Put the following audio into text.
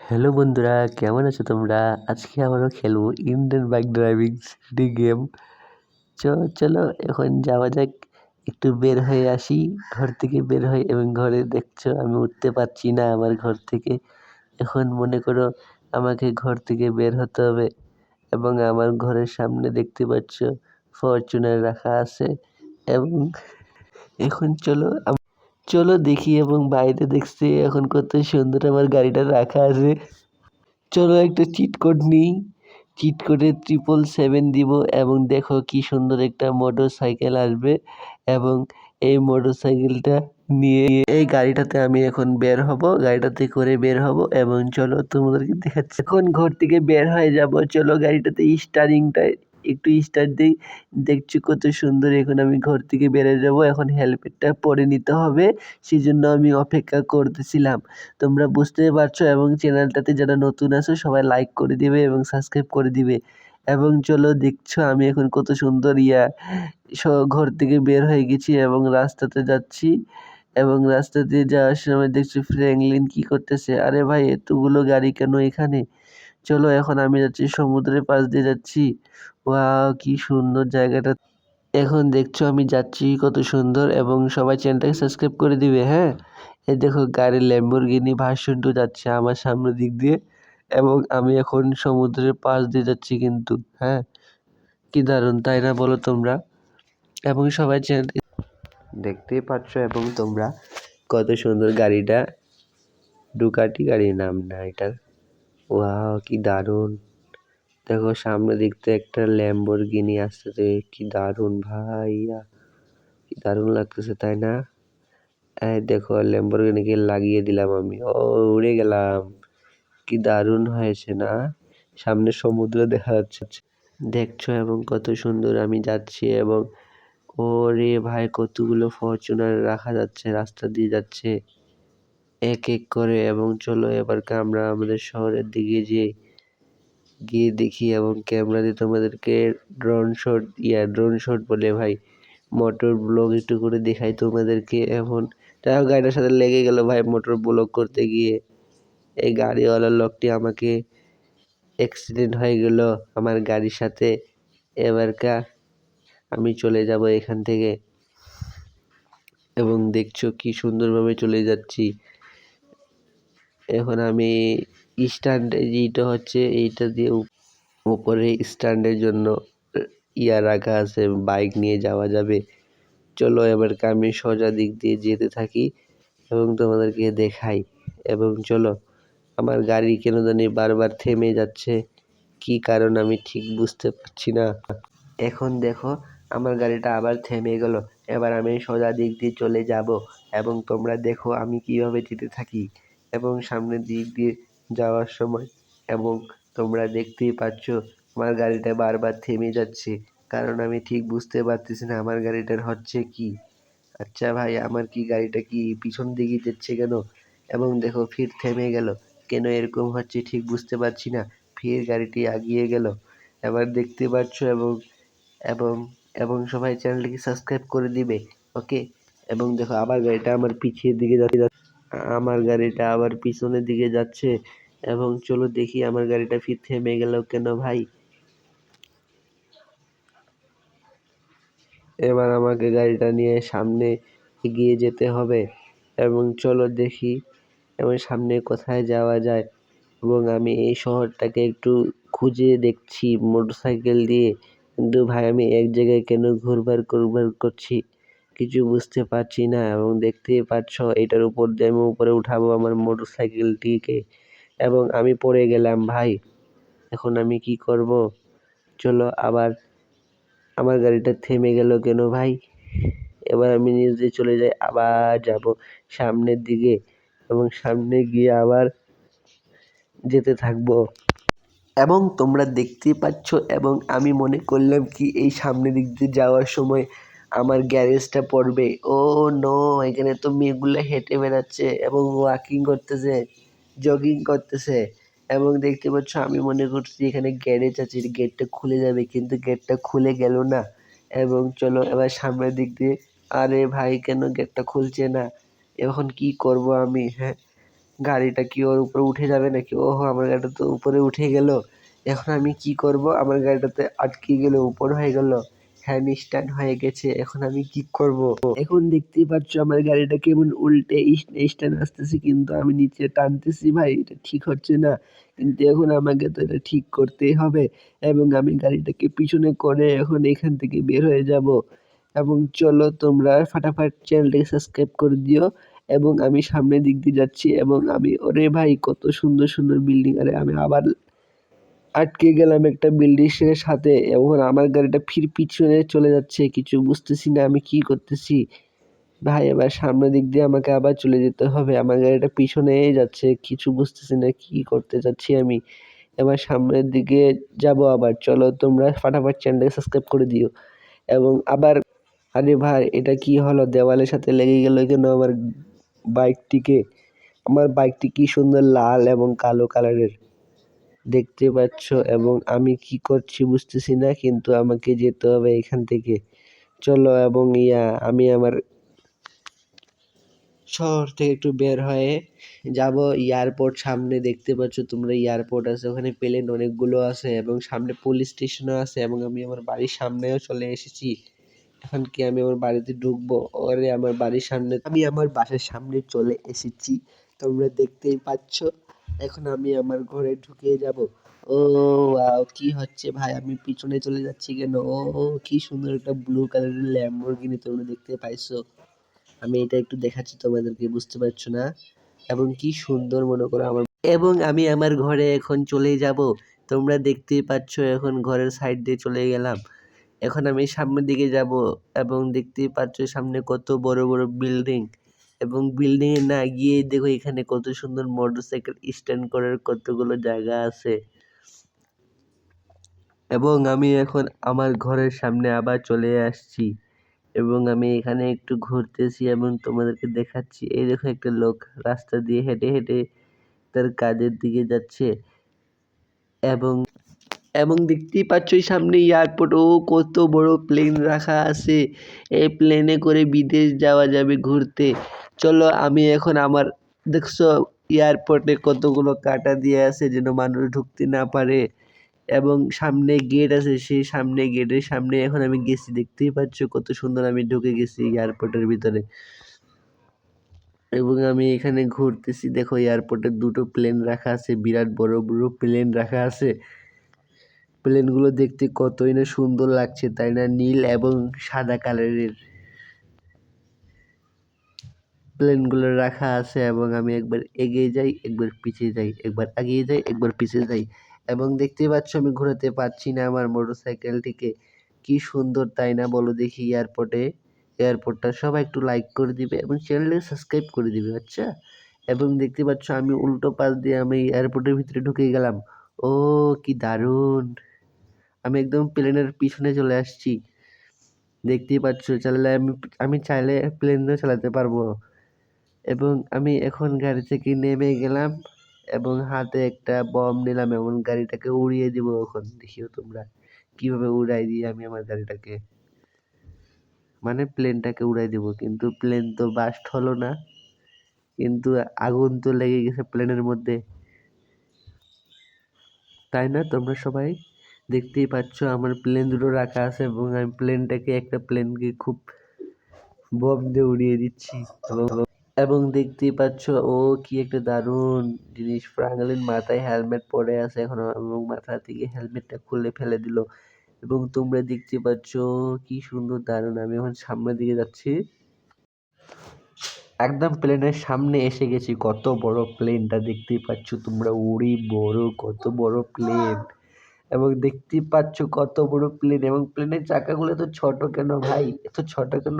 Hello বন্ধুরা, কেমন আছো তোমরা? আজকে আবারও খেলবো Indian bike driving city game. চলো এখন যাওয়া যাক। একটু বের হয়ে আসি, ঘর থেকে বের হই এবং ঘরে দেখছো আমি উঠতে পারছি না আমার ঘর থেকে। এখন মনে করো আমাকে ঘর থেকে বের হতে হবে এবং আমার ঘরের সামনে দেখতে পাচ্ছ ফরচুনার রাখা আছে এবং এখন চলো দেখি এবং বাইরে দেখছি এখন কত সুন্দর আমার গাড়িটা রাখা আছে। চলো একটা চিট কোড নিই। চিট কোডে 777 দিব এবং দেখো কি সুন্দর একটা মোটর সাইকেল আসবে এবং এই মোটর সাইকেলটা নিয়ে এই গাড়িটাতে আমি এখন বের হব, গাড়িটাতে করে বের হব এবং চলো তোমাদেরকে দেখাচ্ছি। এখন ঘর থেকে বের হয়ে যাব, চলো গাড়িটাতে স্টারিংটা একটু স্টার্ট দিই। দেখছো কত সুন্দর। এখন আমি ঘর থেকে বেরিয়ে যাব, এখন হেলমেটটা পরে নিতে হবে, সেই জন্য আমি অপেক্ষা করতেছিলাম। তোমরা বুঝতেই পারছো এবং চ্যানেলটাতে যারা নতুন আছো সবাই লাইক করে দিবে এবং সাবস্ক্রাইব করে দিবে এবং চলো দেখছো আমি এখন কত সুন্দর ঘর থেকে বের হয়ে গেছি এবং রাস্তাতে যাচ্ছি এবং রাস্তা দিয়ে যাওয়ার সময় দেখছি ফ্র্যাঙ্কলিন কি করতেছে। আরে ভাই এতগুলো গাড়ি কেন এখানে? চলো এখন আমি যাচ্ছি সমুদ্রের পাশ দিয়ে যাচ্ছি। ওয়াও কি সুন্দর জায়গাটা। এখন দেখছো আমি যাচ্ছি কত সুন্দর এবং সবাই চ্যানেলটাকে সাবস্ক্রাইব করে দিবে। হ্যাঁ, এই দেখো গাড়ি ল্যাম্বরগিনি ভার্সন 2 যাচ্ছে আমার সামনের দিক দিয়ে এবং আমি এখন সমুদ্রের পাশ দিয়ে যাচ্ছি কিন্তু। হ্যাঁ, কি দারুণ তাই না বলো তোমরা? এবং সবাই চ্যানেল দেখতেই পাচ্ছ এবং তোমরা কত সুন্দর গাড়িটা। ডুকাটি গাড়ির নাম না এটার। ওয়াও কি দারুণ। দেখো সামনে দিক থেকে একটা ল্যাম্বরগিনি আসতেছে, কি দারুণ ভাইয়া, কি দারুণ লাগতেছে তাই না? এই দেখো ল্যাম্বরগিনিকে লাগিয়ে দিলাম আমি, ও উড়ে গেলাম। কি দারুণ হয়েছে না? সামনে সমুদ্র দেখা যাচ্ছে, দেখছো এবং কত সুন্দর আমি যাচ্ছি এবং ওরে ভাই কতগুলো ফরচুনার রাখা যাচ্ছে, রাস্তা দিয়ে যাচ্ছে এক এক করে এবং চলো এবার আমরা আমাদের শহরের দিকে গিয়ে দেখি এবং ক্যামেরা দিয়ে তোমাদেরকে ড্রোন শট বলে ভাই, মোটর ব্লগ একটু করে দেখাই তোমাদেরকে। এখন তাও গাড়িটার সাথে লেগে গেল ভাই মোটর ব্লগ করতে গিয়ে। এই গাড়িওয়ালার লোকটি আমাকে অ্যাক্সিডেন্ট হয়ে গেল আমার গাড়ির সাথে। এবারকা আমি চলে যাব এখান থেকে এবং দেখছো কি সুন্দরভাবে চলে যাচ্ছি। এখন আমি স্ট্যান্ড যেটা হচ্ছে এইটা দিয়ে উপরে স্ট্যান্ডের জন্য রাখা আছে, বাইক নিয়ে যাওয়া যাবে। চলো এবারকে আমি সোজা দিক দিয়ে যেতে থাকি এবং তোমাদেরকে দেখাই এবং চলো আমার গাড়ি কেন জানি বারবার থেমে যাচ্ছে, কি কারণ আমি ঠিক বুঝতে পারছি না। এখন দেখো আমার গাড়িটা আবার থেমে গেল। এবার আমি সোজা দিক দিয়ে চলে যাব এবং তোমরা দেখো আমি কিভাবে যেতে থাকি এবং সামনের দিক দিয়ে যাওয়ার সময় এবং তোমরা দেখতেই পাচ্ছ আমার গাড়িটা বারবার থেমে যাচ্ছে, কারণ আমি ঠিক বুঝতে পারতেছি না আমার গাড়িটার হচ্ছে কি। আচ্ছা ভাই আমার কি গাড়িটা কি পিছন দিকে যাচ্ছে কেন? এবং দেখো ফির থেমে গেল, কেন এরকম হচ্ছে ঠিক বুঝতে পারছি না। ফির গাড়িটি এগিয়ে গেল। এবার দেখতে পাচ্ছ এবং এবং এবং সবাই চ্যানেলটিকে সাবস্ক্রাইব করে দিবে। ওকে, এবং দেখো আবার গাড়িটা আমার পিছের দিকে যাচ্ছে, আমার গাড়িটা আবার পিছনের দিকে যাচ্ছে এবং চলো দেখি আমার গাড়িটা ফির থেমে গেল কেন ভাই। এবার আমাকে গাড়িটা নিয়ে সামনে এগিয়ে যেতে হবে এবং চলো দেখি এবং সামনে কোথায় যাওয়া যায় এবং আমি এই শহরটাকে একটু খুঁজে দেখছি মোটরসাইকেল দিয়ে, কিন্তু ভাই আমি এক জায়গায় কেন ঘুরবার করছি কিছু বুঝতে পারছি না এবং দেখতেই পাচ্ছ এটার উপর দিয়ে আমি উপরে উঠাবো আমার মোটরসাইকেলটিকে এবং আমি পড়ে গেলাম ভাই। এখন আমি কি করব? চলো আবার আমার গাড়িটা থেমে গেল কেন ভাই? এবার আমি নিজে চলে যাই, আবার যাব সামনের দিকে এবং সামনে গিয়ে আবার যেতে থাকবো এবং তোমরা দেখতেই পাচ্ছ এবং আমি মনে করলাম কি এই সামনের দিক দিয়ে যাওয়ার সময় আমার গ্যারেজটা পড়বে। ও নো, এখানে তো মেয়েগুলো হেঁটে বেড়াচ্ছে এবং ওয়াকিং করতেছে, জগিং করতেছে এবং দেখতে পাচ্ছ আমি মনে করছি এখানে গ্যারেজ আছে, গেটটা খুলে যাবে কিন্তু গেটটা খুলে গেল না এবং চলো এবার সামনের দিক দিয়ে। আরে ভাই কেন গেটটা খুলছে না? এখন কি করব আমি? হ্যাঁ, গাড়িটা কি ওর উপরে উঠে যাবে নাকি? ওহো, আমার গাড়িটা তো উপরে উঠে গেল। এখন আমি কি করব? আমার গাড়িটাতে আটকে গেল, উপর হয়ে গেল, হ্যান্ড স্ট্যান্ড হয়ে গেছে। এখন আমি কি করব? এখন দেখতেই পাচ্ছ আমার গাড়িটা কেমন উল্টে স্ট্যান্ড আসতেছে, কিন্তু আমি নিচে টানতেছি ভাই, এটা ঠিক হচ্ছে না। কিন্তু এখন আমাকে তো এটা ঠিক করতেই হবে, এবং আমি গাড়িটাকে পিছনে করে এখন এখান থেকে বের হয়ে যাব। এবং চলো তোমরা ফাটাফাট চ্যানেলটাকে সাবস্ক্রাইব করে দিও। এবং আমি সামনের দিক দিয়ে যাচ্ছি, এবং আমি ওরে ভাই কত সুন্দর সুন্দর বিল্ডিং! আরে আমি আবার আটকে গেলাম একটা বিল্ডিং এর সাথে, এবং আমার গাড়িটা ফির পিছনে চলে যাচ্ছে, কিছু বুঝতেছি না আমি কি করতেছি। ভাই এবার সামনের দিক দিয়ে আমাকে আবার চলে যেতে হবে, আমার গাড়িটা পিছনেই যাচ্ছে, কিছু বুঝতেছি না কি করতে যাচ্ছি আমি। এবার সামনের দিকে যাব আবার। চলো তোমরা ফাটাফাট চ্যানেলটাকে সাবস্ক্রাইব করে দিও। এবং আবার আরে ভাই এটা কি হলো, দেওয়ালের সাথে লেগে গেল কেন আমার বাইকটিকে? আমার বাইকটি কি সুন্দর লাল এবং কালো কালারের, দেখতে পাচ্ছ। এবং আমি কি করছি বুঝতেছি না, কিন্তু আমাকে যেতে হবে এখান থেকে। চলো, এবং আমি আমার শহর থেকে একটু বের হয়ে যাব এয়ারপোর্ট। সামনে দেখতে পাচ্ছ তোমরা এয়ারপোর্ট আছে, ওখানে প্লেন অনেকগুলো আছে, এবং সামনে পুলিশ স্টেশনও আছে, এবং আমি আমার বাড়ির সামনেও চলে এসেছি। এখন কি আমি আমার বাড়িতে ঢুকবো? ওরে আমার বাড়ির সামনে, আমি আমার বাসার সামনে চলে এসেছি, তোমরা দেখতেই পাচ্ছ। এখন আমি আমার ঘরে ঢুকে যাব। ও ওয়াও, কি হচ্ছে ভাই? আমি পিছনে চলে যাচ্ছি কেন? ও ও, কি সুন্দর একটা ব্লু কালারের ল্যাম্বরগিনি, তোমরা দেখতে পাইছো? আমি এটা একটু দেখাচ্ছি তোমাদেরকে, বুঝতে পারছো না? এবং কি সুন্দর মনে করো আমার, এবং আমি আমার ঘরে এখন চলে যাব। তোমরা দেখতেই পাচ্ছ, এখন ঘরের সাইড দিয়ে চলে গেলাম। এখন আমি সামনের দিকে যাব, এবং দেখতেই পাচ্ছ সামনে কত বড় বড় বিল্ডিং। এবং বিল্ডিং এ না গিয়ে দেখো এখানে কত সুন্দর মোটরসাইকেল স্ট্যান্ড করার কতগুলো জায়গা আছে। এবং আমি এখন আমার ঘরের সামনে আবার চলে আসছি, এবং আমি এখানে একটু ঘুরতেছি এবং তোমাদেরকে দেখাচ্ছি। এই দেখো একটা লোক রাস্তা দিয়ে হেঁটে হেঁটে তার কাজের দিকে যাচ্ছে। এবং এবং দেখতেই পাচ্ছ এই সামনে এয়ারপোর্ট, ও কত বড় প্লেন রাখা আছে। এই প্লেনে করে বিদেশ যাওয়া যাবে ঘুরতে। চলো আমি এখন আমার, দেখছো এয়ারপোর্টে কতগুলো কাঁটা দিয়ে আছে যেন মানুষ ঢুকতে না পারে। এবং সামনে গেট আছে, সেই সামনে গেটের সামনে এখন আমি গেছি, দেখতেই পাচ্ছ কত সুন্দর আমি ঢুকে গেছি এয়ারপোর্টের ভিতরে। এবং আমি এখানে ঘুরতেছি, দেখো এয়ারপোর্টে দুটো প্লেন রাখা আছে, বিরাট বড় বড় প্লেন রাখা আছে। প্লেনগুলো দেখতে কতই না সুন্দর লাগছে, তাই না? নীল এবং সাদা কালারের প্লেনগুলো রাখা আছে। এবং আমি একবার এগিয়ে যাই, একবার পিছিয়ে যাই, একবার এগিয়ে যাই, একবার পিছিয়ে যাই। এবং দেখতেই পাচ্ছ আমি ঘোরাতে পারছি না আমার মোটরসাইকেলটিকে। কি সুন্দর, তাই না? বলো দেখি এয়ারপোর্টটা সবাই একটু লাইক করে দিবে এবং চ্যানেলটাকে সাবস্ক্রাইব করে দিবে, আচ্ছা? এবং দেখতে পাচ্ছ আমি উল্টো পাশ দিয়ে আমি এয়ারপোর্টের ভিতরে ঢুকে গেলাম। ও কি দারুণ! আমি একদম প্লেনের পিছনে চলে আসছি। দেখতেই পাচ্ছ, চাইলে আমি চাইলে প্লেনও চালাতে পারবো। এবং আমি এখন গাড়ি থেকে নেমে গেলাম, এবং হাতে একটা বম নিলাম, এবং গাড়িটাকে উড়িয়ে দিব। এখন দেখিও তোমরা কিভাবে উড়াই দিই আমি আমার গাড়িটাকে, মানে প্লেনটাকে উড়াই দিব। কিন্তু প্লেন তো বাস্ট হলো না, কিন্তু আগুন তো লেগে গেছে প্লেনের মধ্যে, তাই না? তোমরা সবাই দেখতেই পাচ্ছ আমার প্লেন দুটো রাখা আছে, এবং আমি একটা প্লেনকে খুব বম দিয়ে উড়িয়ে দিচ্ছি। এবং এবং দেখতেই পাচ্ছ ও কি একটা দারুণ জিনিস, ফ্রাঙ্কলিন মাথায় হেলমেট পরে আছে এখনো, এবং মাথা থেকে হেলমেটটা খুলে ফেলে দিল। এবং তোমরা দেখতে পাচ্ছ কি সুন্দর দারুণ। আমি এখন সামনের দিকে যাচ্ছি, একদম প্লেনের সামনে এসে গেছি। কত বড় প্লেনটা দেখতেই পাচ্ছ তোমরা, উড়ি বড় কত বড় প্লেন। এবং দেখতেই পাচ্ছ কত বড় প্লেন, এবং প্লেনের চাকাগুলো এত ছোট কেন ভাই, এত ছোট কেন?